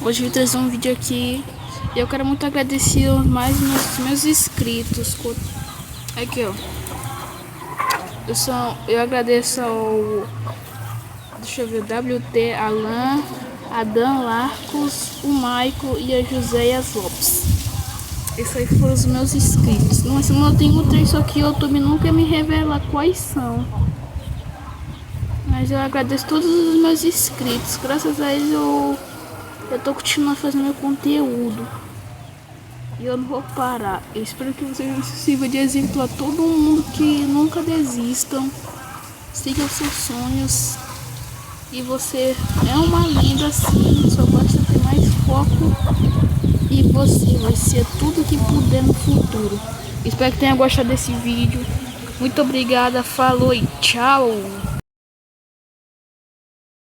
Hoje eu vou trazer um vídeo aqui e eu quero muito agradecer mais meus inscritos. Aqui, ó. Eu agradeço ao, deixa eu ver, WT Alan, Adam Larcos, o Maico e a Joséias Lopes. Esses aí foram os meus inscritos. Nossa, eu tenho três, só que o YouTube nunca me revela quais são. Mas eu agradeço todos os meus inscritos. Graças a eles eu tô continuando fazendo meu conteúdo. E eu não vou parar. Eu espero que vocês sirvam de exemplo a todo mundo, que nunca desistam. Sigam seus sonhos. E você é uma linda sim. Só basta ter mais foco. E você vai ser tudo que puder no futuro. Espero que tenha gostado desse vídeo. Muito obrigada. Falou e tchau.